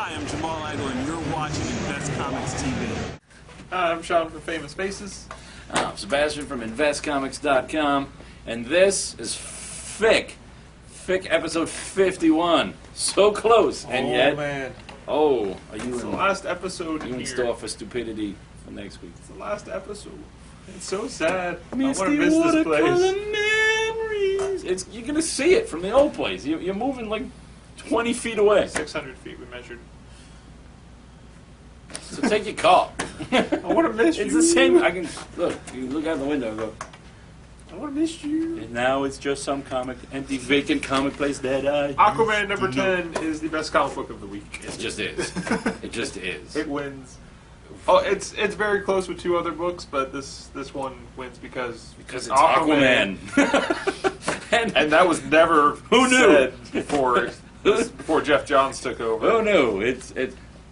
Hi, I'm Jamal Idol, and you're watching Invest Comics TV. I'm Shaun from Famous Faces. I'm Sebastian from InvestComics.com, and this is FFFIC episode 51. So close, and yet... Man. Oh, are you It's the in, last episode you in here. store for stupidity for next week? It's the last episode. It's so sad. I want Misty to miss this watercolor place. memories. You're going to see it from the old place. You're moving like 20 feet away. 600 feet we measured. So take your car. I want to miss you. It's the same. I can look. You can look out the window and go. I want to miss you. And now it's just some empty, vacant comic place that I. Aquaman number 10 is the best comic book of the week. It just is. It just is. It wins. Oh, it's very close with two other books, but this one wins because it's Aquaman. and that was never Who knew? said before Jeff Johns took over. Oh no! It's.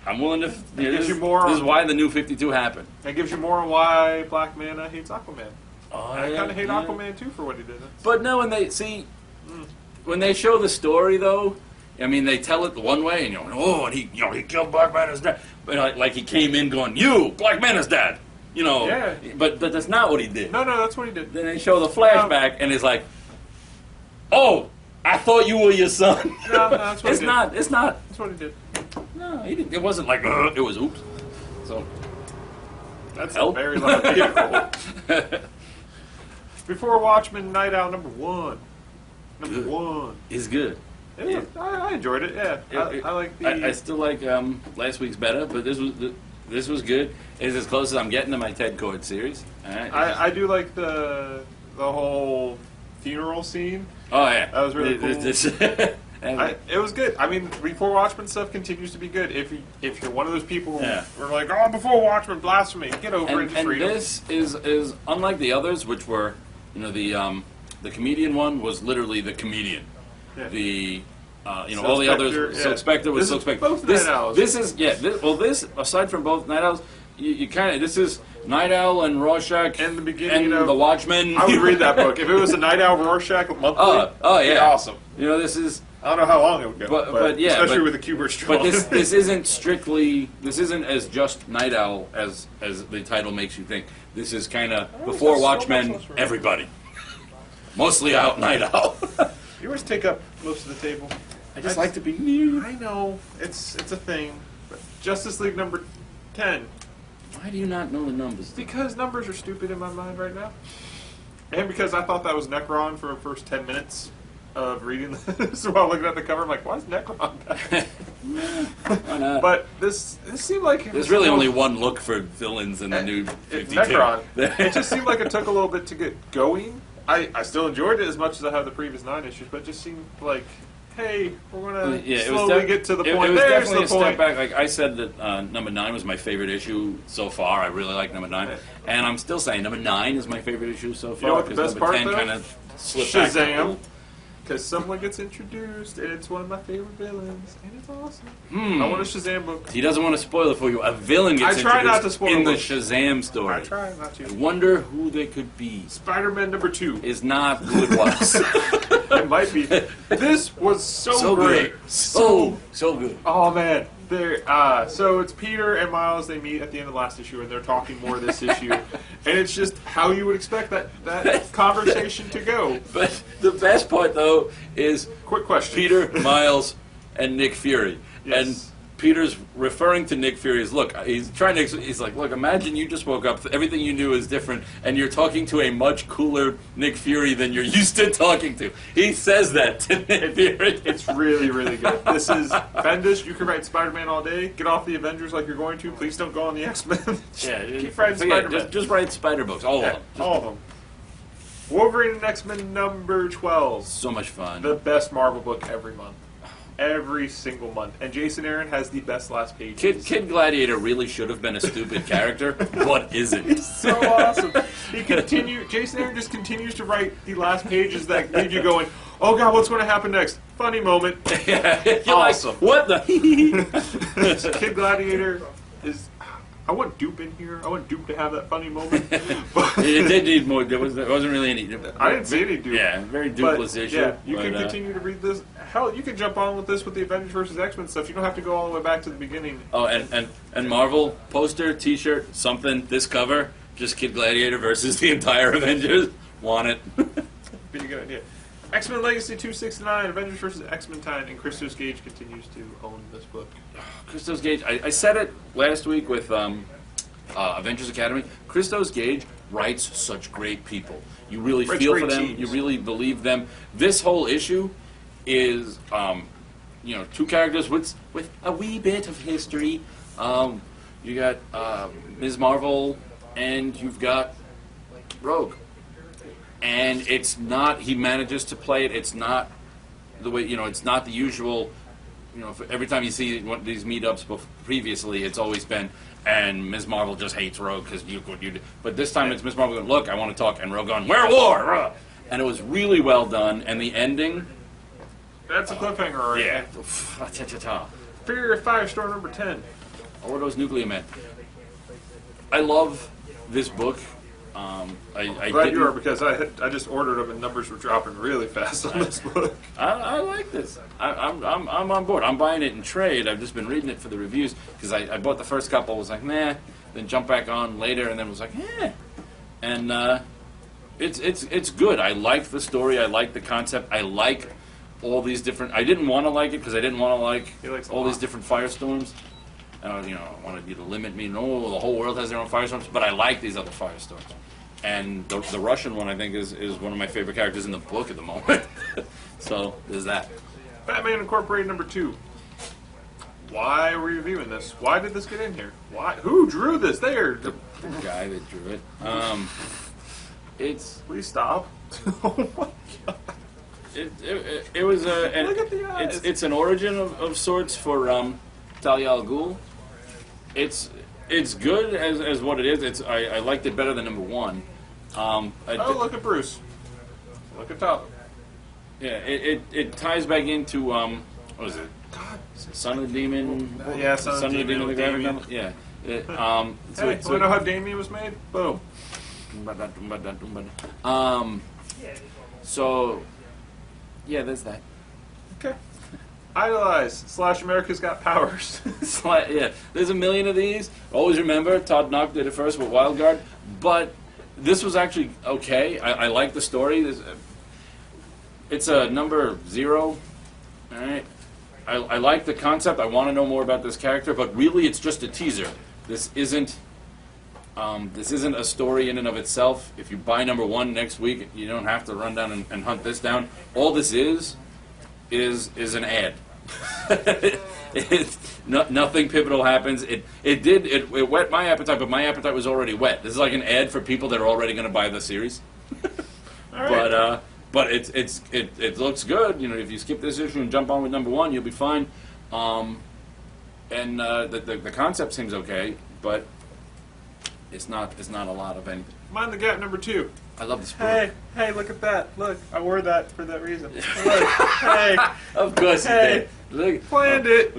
I'm willing to. gives This you more is on- why the new 52 happened. It gives you more on why Black Manta hates Aquaman. Oh, And I kind of hate Aquaman too for what he did. But no, when they show the story though, I mean they tell it one way, and and he killed Black Manta's dad, but like he came in going, Black Manta's dad, Yeah. But that's not what he did. No, that's what he did. Then they show the flashback, and it's like, oh, I thought you were your son. No, that's what It's he did. not. It's not. That's what he did. No, he didn't. It wasn't like it was oops. So That's Hell? a very loud vehicle. Before Watchmen, NiteOwl number 1. Number Good. 1. it's good. Yeah, I enjoyed it. Yeah, I like the. I still like last week's better, but this was good. It's as close as I'm getting to my Ted Kord series. I do like the whole funeral scene. Oh yeah, That was really cool. It It was good. I mean, before Watchmen stuff continues to be good. If you're one of those people Yeah. who are like, oh, before Watchmen, blasphemy, get over it, it's and freedom. this is unlike the others, which were the comedian one was literally the comedian. Yeah. The Silk all the others. Spectre, yeah. Silk Spectre was This Silk is Spectre. both This, Night Owls. this is this aside from both Night Owls, you kind of this is Night Owl and Rorschach And the beginning, and the Watchmen. I would read that book. If it was a NiteOwl Rorschach monthly, Oh yeah, it'd be awesome. This is. I don't know how long it would go, But yeah, especially with the Kubert straw. But this isn't strictly. This isn't as just Night Owl as the title makes you think. This is kind of before that's so Watchmen. much less Everybody, mostly out Night Owl. You always take up most of the table. I just like to be near you. I know it's a thing. But Justice League number 10, Why do you not know the numbers? because numbers are stupid in my mind right now, and because I thought that was Necron for the first 10 minutes of reading this while looking at the cover. I'm like, why is Necron back? Why not? But this seemed like it There's was really a only little- one look for villains in the new It's 52. Necron. It just seemed like it took a little bit to get going. I still enjoyed it as much as I have the previous 9 issues, but it just seemed like, hey, we're gonna slowly get to the point. It was There's definitely the a point. step back. Like I said that number 9 was my favorite issue so far. I really like number 9, and I'm still saying number 9 is my favorite issue so far. know what the because best number part, 10 though? kind of slipped back. Shazam. Because someone gets introduced, and it's one of my favorite villains, and it's awesome. I want a Shazam book. He doesn't want to spoil it for you. A villain gets I try introduced not to spoil in the books. Shazam story. I try not I to. wonder who they could be. Spider-Man number 2. Is not who it was. It might be. This was so great. good. So good. Oh man, so it's Peter and Miles. They meet at the end of the last issue, and they're talking more of this issue, and it's just how you would expect that conversation to go. But the best part, though, is Quick question: Peter, Miles, and Nick Fury. Yes. And Peter's referring to Nick Fury as, look, he's trying to, he's like, look, imagine you just woke up, everything you knew is different, and you're talking to a much cooler Nick Fury than you're used to talking to. He says that to Nick Fury. It's really, really good. This is Bendis. You can write Spider-Man all day. Get off the Avengers like you're going to. Please don't go on the X-Men. Yeah, Keep writing forget it. Spider-Man. Just write Spider books, all of them. All of them. Wolverine and X-Men number 12. So much fun. The best Marvel book every month. Every single month. And Jason Aaron has the best last pages. Kid Gladiator really should have been a stupid character, but isn't. He's so awesome. Jason Aaron just continues to write the last pages that leave you going, oh god, what's going to happen next? Funny moment. Yeah, you're Awesome. like, what the? Kid Gladiator is... I want Dupe in here. I want Dupe to have that funny moment. But It did need more. There wasn't really any. I didn't see any Dupe. Yeah, very But, duplicitous issue. yeah, you but, can continue to read this. hell, you can jump on with this with the Avengers vs. X-Men stuff. You don't have to go all the way back to the beginning. Oh, and Marvel poster, T-shirt, something. This cover, just Kid Gladiator versus the entire Avengers. Want it? Be a good idea. X-Men Legacy 269, Avengers vs. X-Men Time, and Christos Gage continues to own this book. Christos Gage, I said it last week with Avengers Academy. Christos Gage writes such great people. You really feel for them. Teams. You really believe them. This whole issue is, two characters with a wee bit of history. You got Ms. Marvel, and you've got Rogue. And it's not, he manages to play it, it's not the way, it's not the usual, every time you see one of these meetups previously, it's always been, and Ms. Marvel just hates Rogue because you did. But this time it's Ms. Marvel going, look, I want to talk, and Rogue going, we're at war! And it was really well done, and the ending... That's a cliffhanger, right? Yeah. Fear of Firestorm number 10. Or those nuclear men. I love this book. I'm glad you are, because I just ordered them and numbers were dropping really fast on this book. I like this. I'm on board. I'm buying it in trade. I've just been reading it for the reviews because I bought the first couple. Was like meh, then jumped back on later and then was like eh, and it's good. I like the story. I like the concept. I like all these different. I didn't want to like it because I didn't want to like all these different firestorms. I wanted you to limit me. No, the whole world has their own firestorms, but I like these other firestorms. And the Russian one, I think, is one of my favorite characters in the book at the moment. So, there's that. Batman Incorporated number 2. Why are we reviewing this? Why did this get in here? Why? Who drew this? There. The guy that drew it. It's... Please stop. Oh my god. It was a... Look at the eyes. It's an origin of sorts for Talia al Ghul. It's good as what it is. I liked it better than number 1. Look at Bruce. Look at Top. Yeah, it ties back into what was it? God. Son of the Demon. Yeah, Son of the Demon with Damien. Yeah. Hey, so we know how Damien was made? Boom. So yeah, there's that. Okay. Idolized / America's Got Powers. Yeah, there's a million of these. Always remember, Todd Knock did it first with Wild Guard, but this was actually okay. I like the story. It's a number 0. All right. I like the concept. I want to know more about this character, but really, it's just a teaser. This isn't a story in and of itself. If you buy number 1 next week, you don't have to run down and hunt this down. All this is an ad. Nothing pivotal happens. It whet my appetite, but my appetite was already wet. This is like an ad for people that are already going to buy the series. All right. But it looks good. If you skip this issue and jump on with number 1, you'll be fine. And the concept seems okay, but it's not a lot of anything. Mind the Gap number 2. I love this book. Hey, look at that. Look, I wore that for that reason. Look, hey. Of course Hey. you did. Look, Planned it.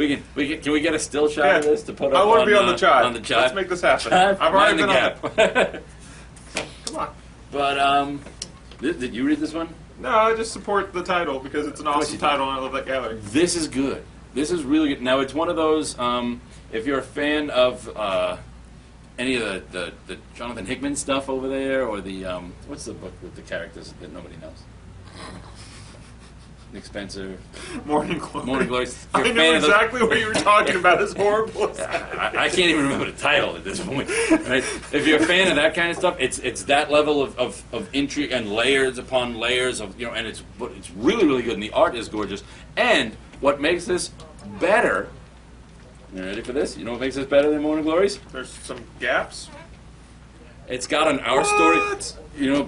Can we get a still shot of this to put up I want to be on on the chart. On the chart. Let's make this happen. Chart, I've already mind been the on gap. the... Come on. But did you read this one? No, I just support the title because it's an awesome title and I love that gallery. This is good. This is really good. Now it's one of those. If you're a fan of any of the Jonathan Hickman stuff over there, or the what's the book with the characters that nobody knows? Nick Spencer. Morning Glory. Morning Glory. I knew exactly what you were talking about. It's horrible. I can't even remember the title at this point. Right? If you're a fan of that kind of stuff, it's that level of intrigue and layers upon layers of and it's really really good, and the art is gorgeous. And what makes this better? You ready for this? You know what makes this better than Morning Glories? There's some gaps. It's got an our story.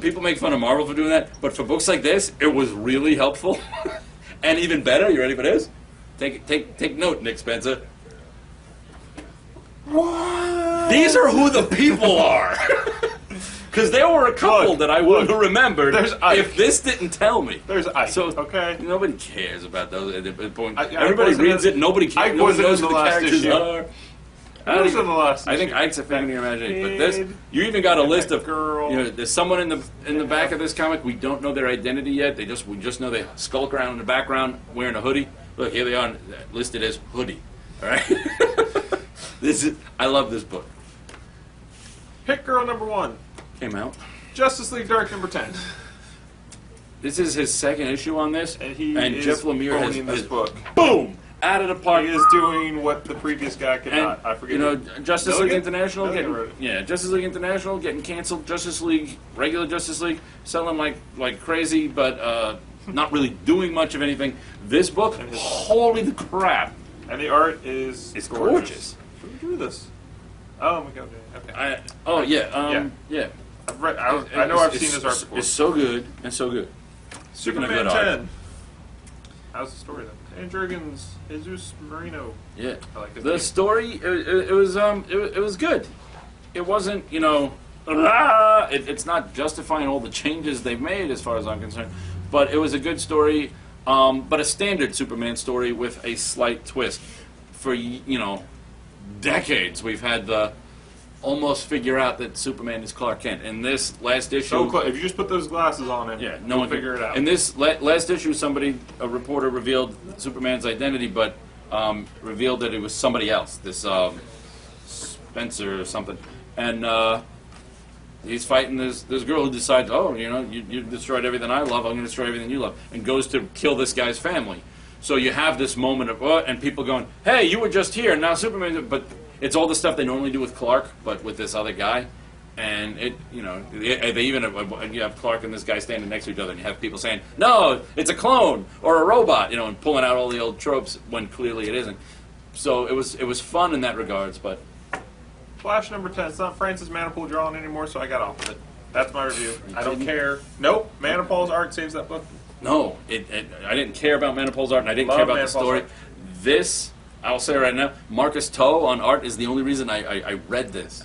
People make fun of Marvel for doing that, but for books like this, it was really helpful. And even better, you ready for this? Take note, Nick Spencer. What? These are who the people are. Because there were a couple that I wouldn't have remembered if this didn't tell me. There's Ike. So okay. Nobody cares about those at the point. I Everybody reads it. Nobody cares. Ike Nobody wasn't knows in who the the last characters issue. are. Who's in the last I think issue? Ike's a fan of your imagination. But Kid this, you even got a and list that of girl. you know, there's someone in the back of this comic. We don't know their identity yet. We just know they skulk around in the background wearing a hoodie. Look, here they are listed as hoodie. All right. I love this book. HitGirl #1. Came out. Justice League Dark #10. This is his second issue on this, And he Jeff is Lemire owning this book. boom out of the park. He is doing what the previous guy could not. I forget. You know, Justice League Milligan? International Milligan getting wrote it. Justice League International getting canceled. Justice League, regular Justice League, selling like crazy, but not really doing much of anything. This book, holy the crap! And the art is gorgeous. Who drew this? Oh my god. Okay. Yeah. I've read, I know I've seen his art before. It's so good and so good. Superman Speaking of good 10. art. How's the story then? Andrew Jurgens, Jesus Marino. Yeah. I like his The name. story it was good. It wasn't, it's not justifying all the changes they've made as far as I'm concerned, but it was a good story, but a standard Superman story with a slight twist. For decades we've had the almost figure out that Superman is Clark Kent. In this last issue, So close. If you just put those glasses on him, yeah, no you'll one can figure it out. In this last issue, a reporter revealed Superman's identity, but revealed that it was somebody else. This Spencer or something, and he's fighting this girl who decides, you destroyed everything I love, I'm going to destroy everything you love, and goes to kill this guy's family. So you have this moment of and people going, hey, you were just here, now Superman, but it's all the stuff they normally do with Clark, but with this other guy. And they even you have Clark and this guy standing next to each other, and you have people saying, no, it's a clone or a robot, and pulling out all the old tropes when clearly it isn't. So it was fun in that regards, but Flash #10. It's not Francis Manapul drawing anymore, so I got off of it. That's my review. I don't care. Nope. Manapul's art saves that book. no, I didn't care about Manipul's art, and I didn't Love care about the Manipul's story. art. This, I'll say right now, Marcus Toe on art is the only reason I read this.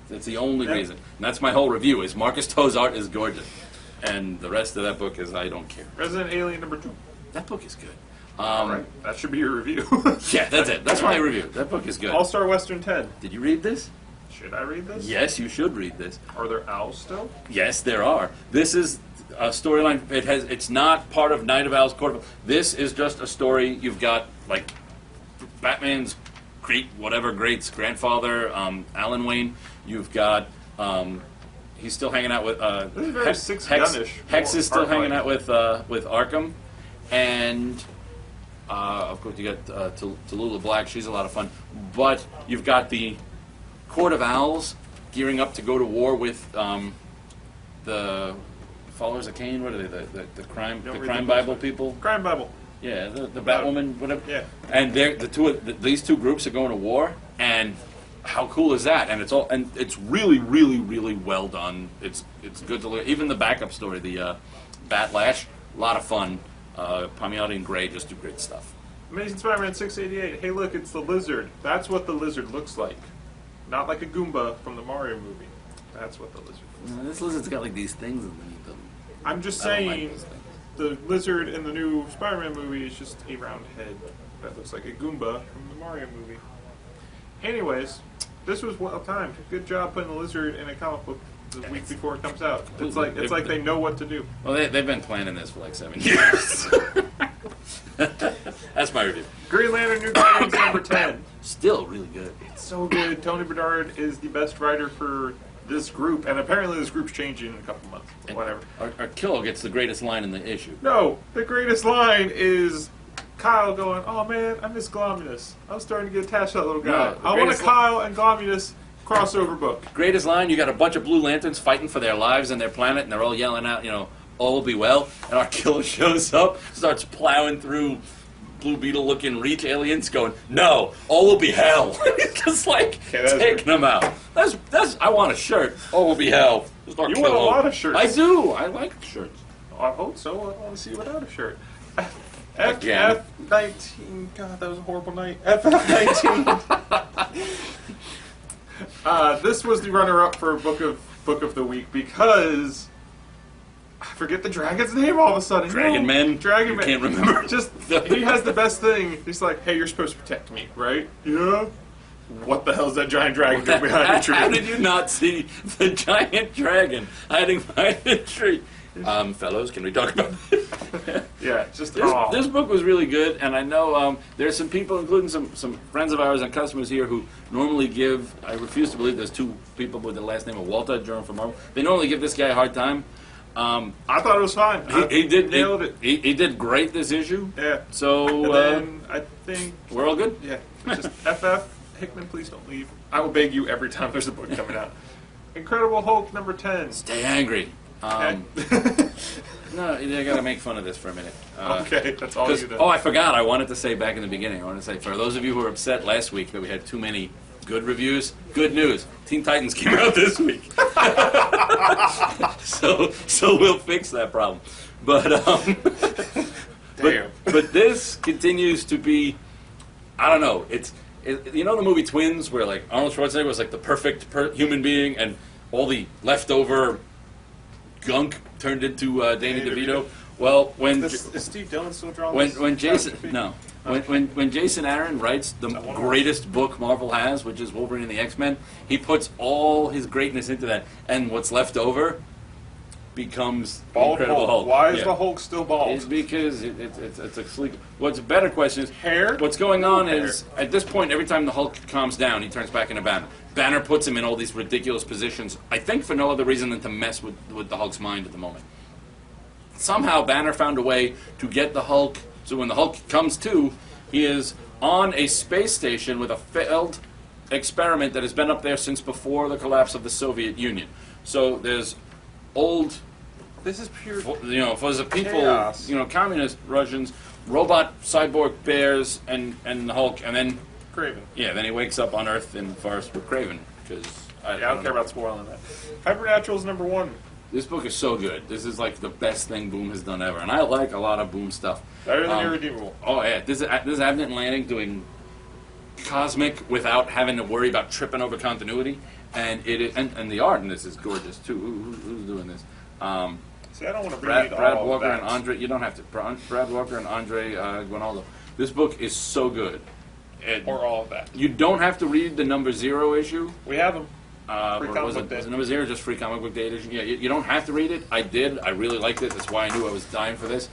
That's the only reason. And that's my whole review, is Marcus Toe's art is gorgeous. And the rest of that book is I don't care. Resident Alien #2. That book is good. Right. That should be your review. Yeah, that's it. That's my review. That book is good. All-Star Western 10. Did you read this? Should I read this? Yes, you should read this. Are there owls still? Yes, there are. This is a storyline. It's not part of Night of Owl's Court. This is just a story. You've got like Batman's greats grandfather, Alan Wayne. You've got he's still hanging out with This is very six-gun-ish. Hex is still art hanging line. out with Arkham, and of course you got Tallulah Black. She's a lot of fun. But you've got the Court of Owls gearing up to go to war with the followers of Cain. What are they? The crime Bible people. Crime Bible. Yeah, the Batwoman, whatever. Yeah. And these two groups are going to war, and how cool is that? And it's really, really, really well done. It's good to look. Even the backup story, the Batlash, a lot of fun. Palmiotti and Gray just do great stuff. Amazing Spider-Man 688. Hey, look, it's the lizard. That's what the lizard looks like. Not like a Goomba from the Mario movie. That's what the lizard looks like. This lizard's got like these things underneath them. I'm just I don't like saying, those things. the lizard in the new Spider-Man movie is just a round head that looks like a Goomba from the Mario movie. Anyways, this was well timed. Good job putting the lizard in a comic book the week before it comes out. It's like they know what to do. Well, they've been planning this for like 7 years. That's my review. Green Lantern New Guardians #10. Still really good. It's so good. Tony Bedard is the best writer for this group, and apparently this group's changing in a couple months. Whatever. Our Killer gets the greatest line in the issue. No, the greatest line is Kyle going, "Oh man, I miss Glomulus. I was starting to get attached to that little guy. No, the I want a greatest Kyle and Glomulus crossover book." Greatest line, you got a bunch of Blue Lanterns fighting for their lives and their planet, and they're all yelling out, all will be well. And our Killer shows up, starts plowing through Blue Beetle-looking reach aliens, going, "No, all will be hell." Just like taking them out. That's. I want a shirt. All will be hell. You want a lot of shirts. I do. I like shirts. I hope so. I want to see you without a shirt. Again. F19. God, that was a horrible night. FF19. This was the runner-up for book of the week because I forget the dragon's name all of a sudden. Dragon Man? Dragon You Man. can't remember. Just he has the best thing. He's like, "Hey, you're supposed to protect me, right?" Yeah. what the hell is that giant dragon doing behind the tree? How did you not see the giant dragon hiding behind the tree? Fellows, can we talk about this? Yeah, just this book was really good, and I know there's some people, including some friends of ours and customers here, who normally give. I refuse to believe there's two people with the last name of Walter, Journal from Marvel. They normally give this guy a hard time. I thought it was fine. He did nailed it. He did great this issue. Yeah. So and then I think we're all good. Yeah. Just FF Hickman, please don't leave. I will beg you every time there's a book coming out. Incredible Hulk number 10. Stay angry. No, I gotta make fun of this for a minute. Okay, that's all you do. Oh, I forgot. I wanted to say back in the beginning. I wanted to say for those of you who were upset last week that we had too many good reviews, good news. Teen Titans came out this week, so we'll fix that problem. But damn. But this continues to be. I don't know. You know the movie Twins, where like Arnold Schwarzenegger was like the perfect human being, and all the leftover gunk turned into Danny DeVito. Well, when is Steve Dillon still drawing when Jason when Jason Aaron writes the greatest book Marvel has, which is Wolverine the X-Men, he puts all his greatness into that, and what's left over becomes bald Incredible Hulk. Why is the Hulk still bald? It's because it's a sleek. What's a better question is hair. What's going on is at this point, every time the Hulk calms down, he turns back into Banner. Banner puts him in all these ridiculous positions. I think for no other reason than to mess with the Hulk's mind at the moment. Somehow Banner found a way to get the Hulk. So when the Hulk comes to, he is on a space station with a failed experiment that has been up there since before the collapse of the Soviet Union. So there's old. This is pure. For the people, chaos. Communist Russians, robot cyborg bears, and the Hulk, and then Kraven. Yeah, then he wakes up on Earth in the forest with Kraven. Because I don't care about spoiling that. Hypernaturals number 1. This book is so good. This is like the best thing Boom has done ever, and I like a lot of Boom stuff. Better than Irredeemable. Oh yeah, this is Abnett and Lanning doing cosmic without having to worry about tripping over continuity, and and the art in this is gorgeous too. Who's doing this? See, I don't want to read Brad all Walker of that. and Andre. You don't have to. Brad Walker and Andre Guinaldo. This book is so good. Or all of that. You don't have to read the number 0 issue. We have them. Or was it number 0 just Free Comic Book Day edition? Yeah, you don't have to read it. I did. I really liked it. That's why I knew I was dying for this.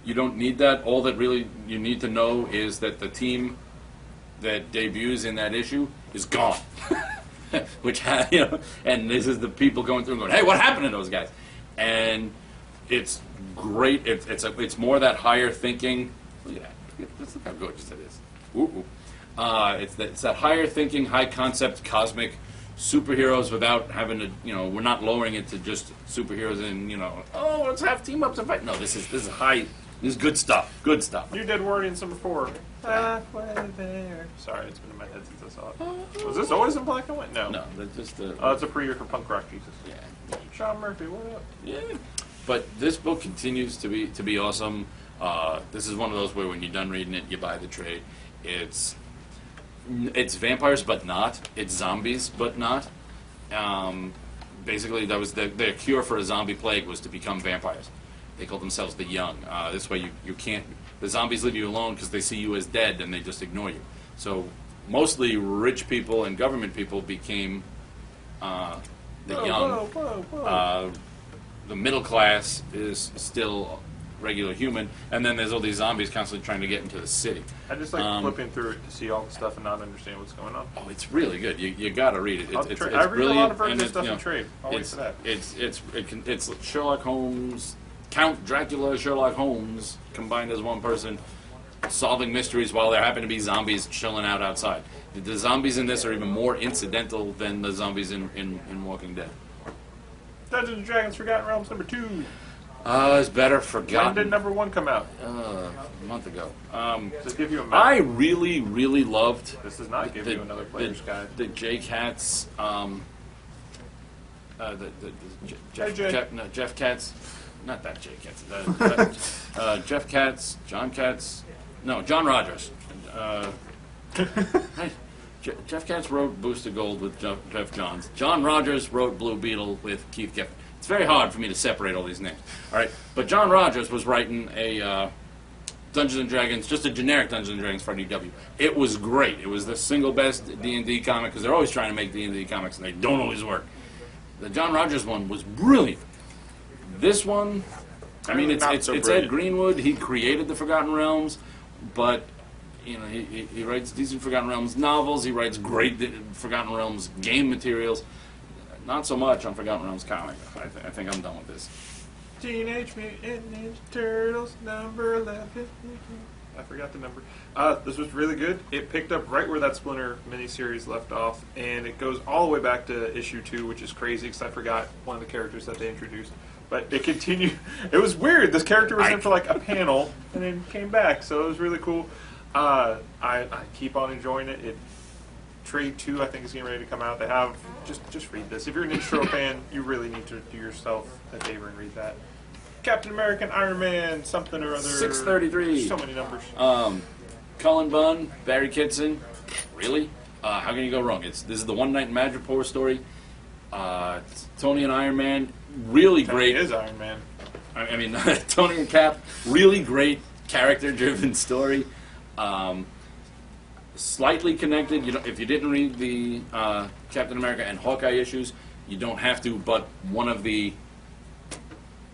You don't need that. All that really you need to know is that the team that debuts in that issue is gone. Which and this is the people going through and going, hey, what happened to those guys? And it's great. It's more that higher thinking. Look at that. Look how gorgeous it is. Ooh. It's that higher thinking, high concept, cosmic superheroes without having to, we're not lowering it to just superheroes and, let's have team ups and fight. No, this is high. This is good stuff. Good stuff. New Deadwardians number 4. Halfway there. Sorry, it's been in my head since I saw it. Was this always in black and white? No. No, that's just it's a pre-year for Punk Rock Jesus. Yeah. Sean Murphy, what up? Yeah. But this book continues to be awesome. This is one of those where when you're done reading it, you buy the trade. It's vampires, but not. It's zombies, but not. Basically, that was their cure for a zombie plague was to become vampires. They call themselves the Young. This way, you can't. The zombies leave you alone because they see you as dead and they just ignore you. So, mostly rich people and government people became the Young. Whoa. The middle class is still regular human, and then there's all these zombies constantly trying to get into the city. I just like flipping through it to see all the stuff and not understand what's going on. Oh, it's really good. You got to read it. It's I read brilliant, a lot of versions and of stuff in trade. I'll wait for that. It's Sherlock Holmes, Count Dracula, Sherlock Holmes combined as one person, solving mysteries while there happen to be zombies chilling out outside. The zombies in this are even more incidental than the zombies in Walking Dead. Dungeons & Dragons Forgotten Realms number 2. It's better forgotten. When did number 1 come out? A month ago. Does it give you a map? I really, really loved. This does not give you another player's guide. The J Katz. Jeff Katz. Not that J Katz. Jeff Katz. John Katz. No, John Rogers. Jeff Katz wrote Booster Gold with Jeff Johns. John Rogers wrote Blue Beetle with Keith Giffen. It's very hard for me to separate all these names. All right, but John Rogers was writing a Dungeons and Dragons, just a generic Dungeons and Dragons for IDW. It was great. It was the single best D&D comic, because they're always trying to make D&D comics, and they don't always work. The John Rogers one was brilliant. This one, I mean, it's Ed Greenwood. He created the Forgotten Realms, but you know, he writes decent Forgotten Realms novels. He writes great Forgotten Realms game materials. Not so much on Forgotten Realms comic. I think I'm done with this. Teenage Mutant Ninja Turtles number 11. I forgot the number. This was really good. It picked up right where that Splinter miniseries left off, and it goes all the way back to issue 2, which is crazy because I forgot one of the characters that they introduced. But it continued. It was weird. This character was in for like a panel and then came back, so it was really cool. I keep on enjoying it. Trade 2, I think, is getting ready to come out. They have just read this. If you're a Ninja Turtle fan, you really need to do yourself a favor and read that. Captain America and Iron Man, something or other. 633. So many numbers. Cullen Bunn, Barry Kitson. Really? How can you go wrong? This is the One Night in Madripoor story. Tony and Iron Man, really great. Tony is Iron Man. I mean, Tony and Cap, really great character-driven story. Slightly connected. You know, if you didn't read the Captain America and Hawkeye issues, you don't have to. But one of the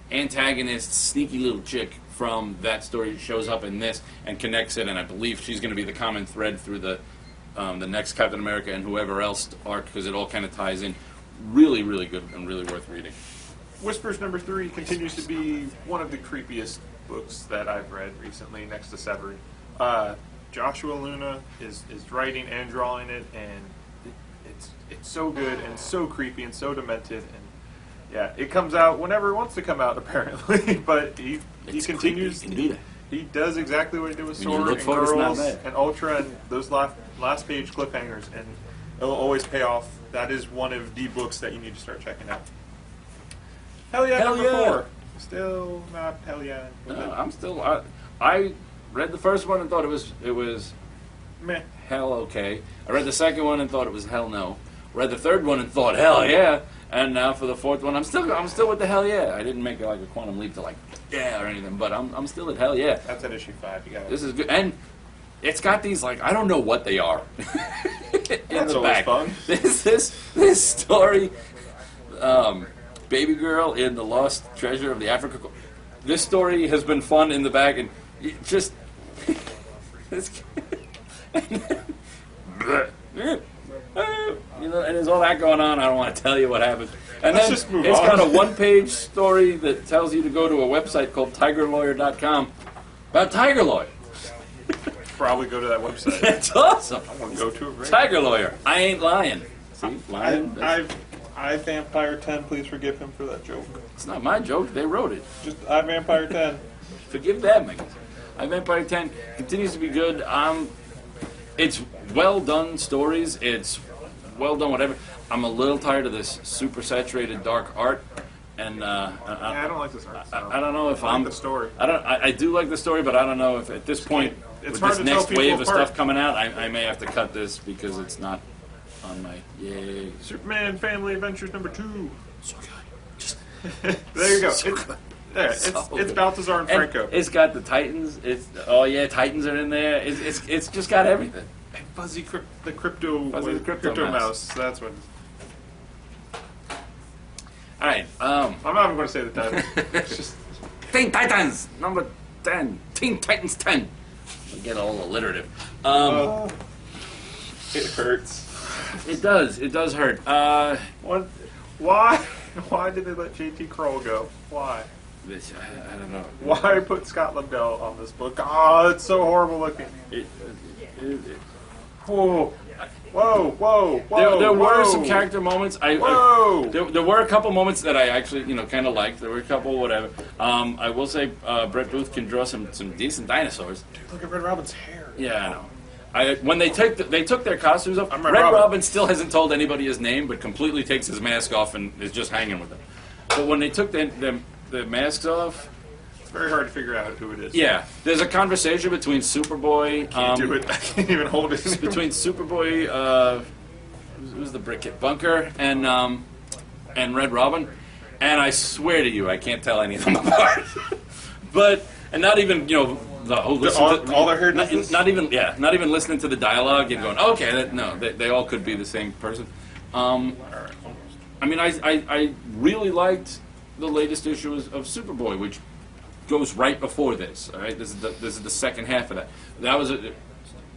antagonists, sneaky little chick from that story, shows up in this and connects it. And I believe she's going to be the common thread through the next Captain America and whoever else arc, because it all kind of ties in. Really, really good and really worth reading. Whispers number 3 continues to be one of the creepiest books that I've read recently, next to Severin. Joshua Luna is writing and drawing it, and it's so good and so creepy and so demented. And yeah, it comes out whenever it wants to come out, apparently. But he continues. He does exactly what he did with Sword and Girls and Ultra and those last page cliffhangers, and it'll always pay off. That is one of the books that you need to start checking out. Hell yeah, number 4. Still not hell yeah. No, I'm still. I read the first one and thought it was meh. Hell okay. I read the second one and thought it was hell no. Read the third one and thought hell yeah. And now for the fourth one, I'm still with the hell yeah. I didn't make like a quantum leap to like yeah or anything, but I'm still at hell yeah. That's at issue 5. You got it. This is good, and it's got these like I don't know what they are. That's always fun. This story, Baby Girl in the Lost Treasure of the Africa. This story has been fun in the back, and it just you know, and there's all that going on. I don't want to tell you what happened. And then it's got a one-page story that tells you to go to a website called TigerLawyer.com about Tiger Lawyer. Probably go to that website. That's awesome. I want to go to it right Tiger Lawyer. I ain't lying. See, lying. I Vampire 10. Please forgive him for that joke. It's not my joke. They wrote it. Just I Vampire 10. Forgive them, I guess. I Vampire 10 continues to be good. It's well done stories. It's well done whatever. I'm a little tired of this super saturated dark art, and I don't like this art. So. I don't know if I like the story. I do like the story, but I don't know if at this point it's with this next wave of stuff coming out, I may have to cut this because it's not on my yay. Superman Family Adventures number 2. So good. Just there you go. So good. There, it's Balthazar and Franco. It's got the Titans. Titans are in there. It's just got everything. And Fuzzy the Crypto Mouse. That's what. All right. I'm not even going to say the title. It's just Teen Titans number 10. Teen Titans 10. I get all alliterative. It hurts. It does. It does hurt. What? Why? Why did they let JT Kroll go? Why? I don't know. Why put Scott Lobdell on this book? Oh, it's so horrible looking. Whoa. There were some character moments. There were a couple moments that I actually, kind of liked. There were a couple, whatever. I will say Brett Booth can draw some decent dinosaurs. Dude, look at Red Robin's hair. Yeah, I know. When they took their costumes off, Red Robin still hasn't told anybody his name, but completely takes his mask off and is just hanging with them. But when they took the masks off, it's very hard to figure out who it is. Yeah, there's a conversation between Superboy. Can't do it. I can't even hold it. Between Superboy, who's the Brick Bunker, and Red Robin, and I swear to you, I can't tell any of them apart. And not even the whole listen all I heard is not even listening to the dialogue and going, okay, they all could be the same person. I mean, I really liked the latest issue of Superboy, which goes right before this. All right, this is the second half of that. That was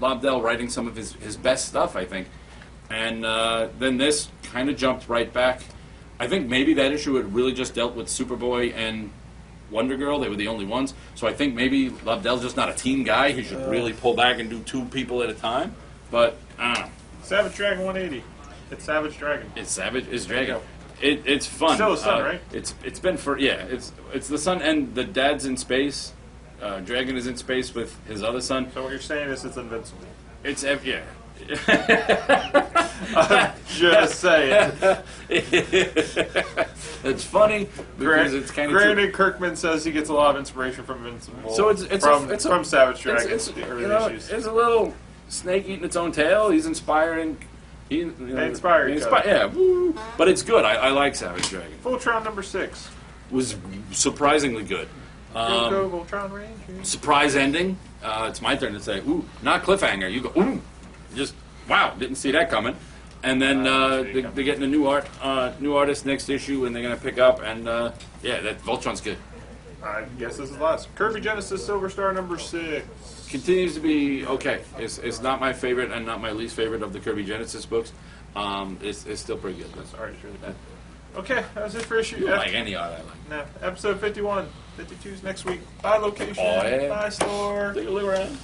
Lobdell writing some of his best stuff, I think, and then this kind of jumped right back. I think maybe that issue had really just dealt with Superboy and Wonder Girl. They were the only ones. So I think maybe Lobdell's just not a team guy. He should really pull back and do 2 people at a time. But I don't know. Savage Dragon 180. It's Savage Dragon. It's Dragon. It's fun. Still the sun, right? It's been for it's the sun, and the dad's in space. Dragon is in space with his other son. So what you're saying is it's invincible. It's I'm just saying. It's funny because it's kind of Granted, Kirkman says he gets a lot of inspiration from Invincible. So it's from Savage Dragon. It's a little snake eating its own tail. He's inspiring. They inspire each other. Yeah, woo. But it's good. I like Savage Dragon. Voltron number 6 was surprisingly good. Go Voltron Rangers. Surprise ending. It's my turn to say, ooh, not cliffhanger. You go, ooh, just wow, didn't see that coming. And then they're getting a new artist next issue, and they're gonna pick up. And that Voltron's good. I guess this is last. Kirby Genesis Silver Star number 6 continues to be okay. It's not my favorite and not my least favorite of the Kirby Genesis books. It's still pretty good. That's already really bad. Okay, that was it for issue. You don't like any art I like. No, episode 51. 52's next week. Bye location. Oh, yeah. Bye store. Take a look around.